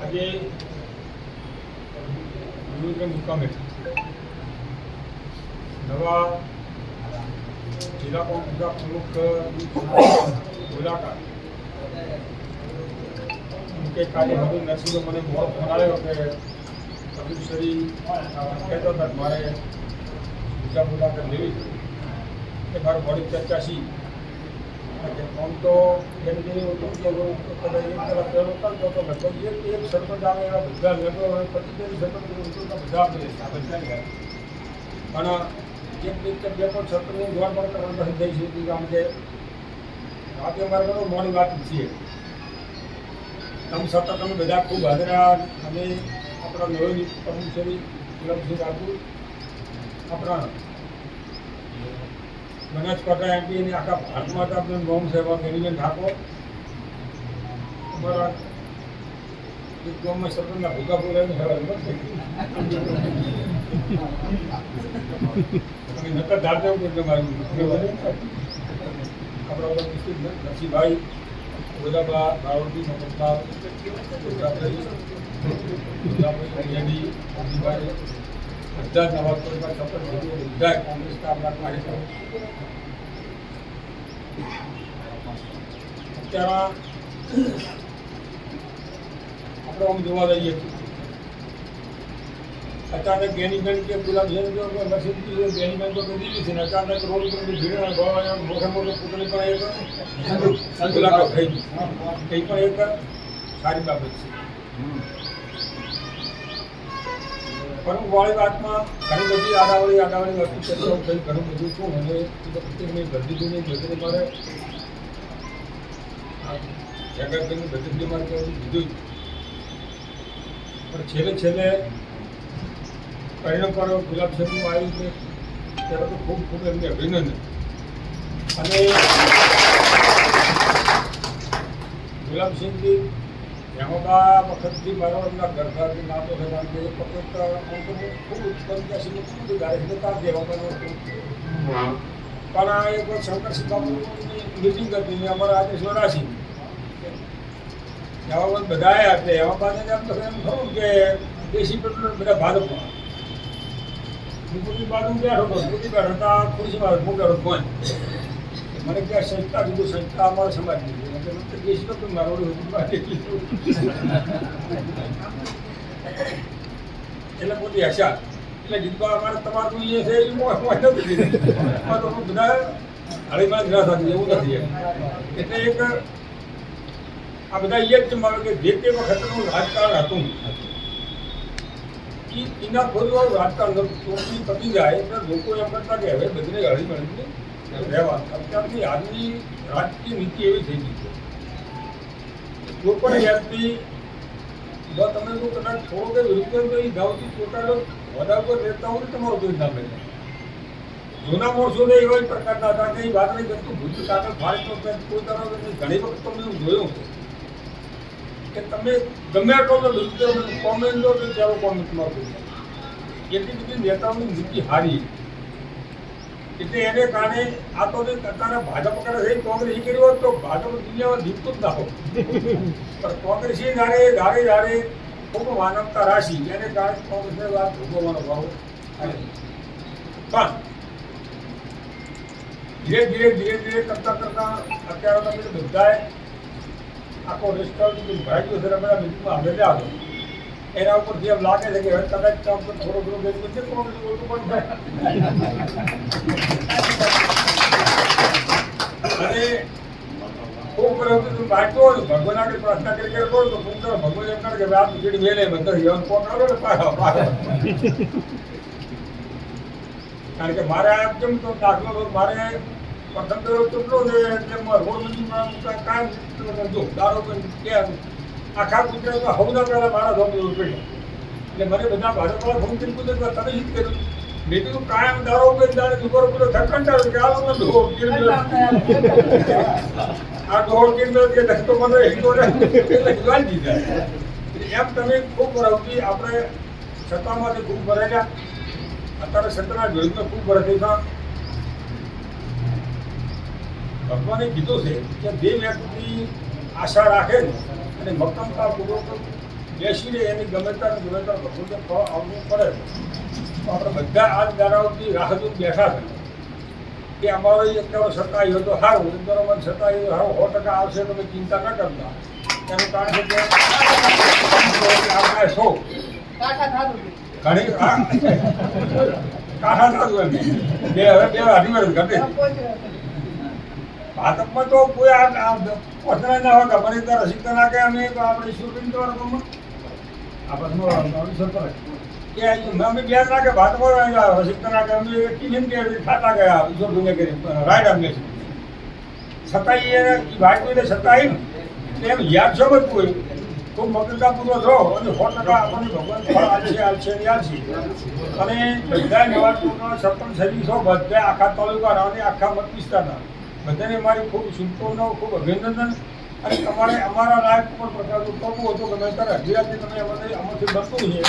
આજે વડોદરા મુકામે નવા જિલ્લા કોંગ્રેસના પ્રમુખ મુલાકાત કે કાલે વધુ નરસિંહ મને મોડો ફોન આવ્યો કે અભિશ્વરી કહેતો હતા મારે બીજા મુલાકાત લેવી કે મારે મોડી ચર્ચા સી આમ તો એમ જેવી હતું કે એક સરપંચ આવે એવા બધા લેતો પચીસ સરપંચ બધા પણ એક બે પણ સરપંચની જોડ પણ કરવાનું થઈ છે આમ કે રાતે અમારે બધો મોડી વાત છીએ આમ છતાં તમે બધા ખૂબ હાજરા અને આપણા નવી પ્રમુખશ્રી ગુલાબસિંહ રાજુ આપણા બનાસકાંઠા એમપી અને આખા ભારતમાં આપણે નોમ સેવા ગેરીબેન ઠાકોર અમારા એક ગામમાં સરપંચના ભૂગા બોલાવીને નકર ધાર દેવું પડે મારું આપણા નરસિંહભાઈ ગોદાબા બાવળજી મમતા બધા જ નવા કોઈમાં સફળ બધા કોંગ્રેસના આપણા કાર્યકરો અત્યારે આપણે આમ જોવા જઈએ અચાનક ગેનીબેન કે ગુલાબસિંહ મસીનથી ગેનીબેન તો દીધી છે ને અચાનક રોડ ઉપર ભીડ મોટે મોટો પુતળી પણ એક મુલાકાત થઈ ગઈ એ પણ એક સારી બાબત છે પરંતુ વાળી વાતમાં ઘણી બધી આડાવડી વસ્તુ ચર્ચાઓ થઈ ઘણું બધું છું અને મેં ગરદીજીની જોઈને મારે જગતભાઈની ગરદીજી મારે કીધું પણ છેલ્લે પરિણામ પર ગુલાબસિંહનું આવ્યું છે ત્યારે તો ખૂબ ખૂબ એમને અભિનંદન અને ગુલાબસિંહજી હેમબા વખતથી મારો એમના ઘરથી નાતો છે કારણ કે એક વખત ખૂબ પંચ્યાસીનું ખૂબ કાર્યક્રમ દેવામાં હતું પણ આ એક વખત શંકરસિંહ બાબુની મિટિંગ હતી અમારા આજે સ્વરાશી હેમાબાદ બધા આવ્યા એટલે હેમાબાદને એમ તો એમ ખરું કે દેશી પેટ્રોલ બધા ભાજપમાં મુકુટની બાજુ બેઠો હતો મુકુટી બેઠો હતા ખુરશીમાં હું બેઠો કોઈ મને ક્યાં સંસ્થા કીધું સંસ્થા અમારા સમાજની દેશી તો મારો એટલે પોતી હશા એટલે ગીતબા અમારે તમારું એ છે બધા હળીમાં જ ના થતું એવું નથી એટલે એક આ બધા એ જ જમાવે કે જે તે વખતનું રાજકારણ હતું એના ખોદવાનું રાજકારણ ચોટલી પતી જાય એટલે લોકો એમ કરતા કે હવે બધીને હળી મળીને રહેવા અત્યારની આજની રાજકીય નીતિ એવી થઈ ગઈ છે કોઈ પણ વ્યક્તિ જો તમે જો કદાચ થોડો કે વિરુદ્ધ એ ગાઉથી પોતાનો હોદ્દા પર રહેતા હોય તમારું કોઈ ના બને જૂના માણસોને એવા પ્રકારના હતા કે એ વાત નહીં કરતું ભૂત કાગળ ફાળતો પોતાનો ઘણી વખત તમને હું જોયું કે તમે ગમે એટલો કોમેન્ટ લો તો ચાલો કોમેન્ટ મારતું એટલી બધી નેતાઓની નીતિ હારી એટલે એને કારણે આ તો અત્યારે ભાજપ કરે છે કોંગ્રેસ કર્યું હોત તો ભાજપ દુનિયામાં જીતતું જ ના હોય પણ કોંગ્રેસી ધારે ખૂબ માનવતા રાશી એને કારણે કોંગ્રેસને વાત ભોગવવાનો ભાવ પણ ધીરે કરતા અત્યારે તમે બધાએ આખો રેસ્ટોરન્ટ ભરાઈ ગયો છે બધા મિટિંગમાં હાજર હતો એના ઉપરથી એમ લાગે છે કે હવે કદાચ થોડો ગેસ છે કોંગ્રેસ બોલતું પણ થાય અને ખૂબ તમે બાંધતો હોય ભગવાન આગળ પ્રાર્થના કરી કરો તો ખૂબ કરો ભગવાન એમ કરે કે આ મીટિંગ મેલે બધા જીવન પહોંચાડો ને પાછો કારણ કે મારે આ કેમ તો દાખલો મારે પ્રથમ તો કેટલો છે એટલે રોડ મંદિરમાં કામ જો દારો કે આખા ગુજરાતમાં હવના પહેલાં મારા ધોમ પડ્યો એટલે મને બધા ભાજપવાળા ફોન કરી પૂછે તમે શું કર્યું મેં કીધું કાયમ દારો ઉપર દાડે દુકારો પૂરો થકંટાળ્યો કે આ લોકો ઢોળ આ ઢોળ કેન્દ્ર કે ધક્કો મને હિંદો એટલે ગાળી દીધા એમ તમે ખૂબ વરસથી આપણે સત્તામાંથી ખૂબ ભરાયા અત્યારે સત્તાના વિરુદ્ધમાં ખૂબ ભરાઈ હતા ભગવાને કીધું છે કે જે વ્યક્તિ આશા રાખે અને મક્કમતાપૂર્વક બેસીને એની ગમે ત્યારે ભગવતે ફળ આવવું પડે તો આપણે બધા આ દાડાઓથી રાહ જોઈને બેઠા છે કે અમારો એક દાડો સત્તાઈ હતો સારું, એક દાડો મને સત્તાઈ સારું 100% આવશે તો તમે ચિંતા ન કરતા. એનું કારણ છે કે આપણે સૌ ઘણી કાંઠા થતું એમ બે અઢી વર્ષ ઘટે. ભાજપમાં તો કોઈ પસંદ ના હોય મને તો રસીકતા ના કે અમે આપણે શું કરી દેવાનું કે અમે બે ના કે ભાજપમાં રસીકતા ના કે અમે ટીમ કે ખાતા ગયા ઈશ્વર દુનિયા કરી રાઈટ અમને છતાંય એને ભાજપને છતાંય ને એમ યાદ સમજવું હોય તો મગજના પૂરો થો અને 100% આપણને ભગવાન ફળ આલશે અને બધા નવા સરપંચ સર્વિસો બધા આખા તાલુકાના અને આખા મત વિસ્તારના બધાને મારી ખૂબ શુભકામનાઓ, ખૂબ અભિનંદન. અને તમારે અમારા લાયક ઉપર પ્રકારનું કરવું હતું કે મેં ત્યારે અઢીરાથી તમે અમારાથી બનતું છે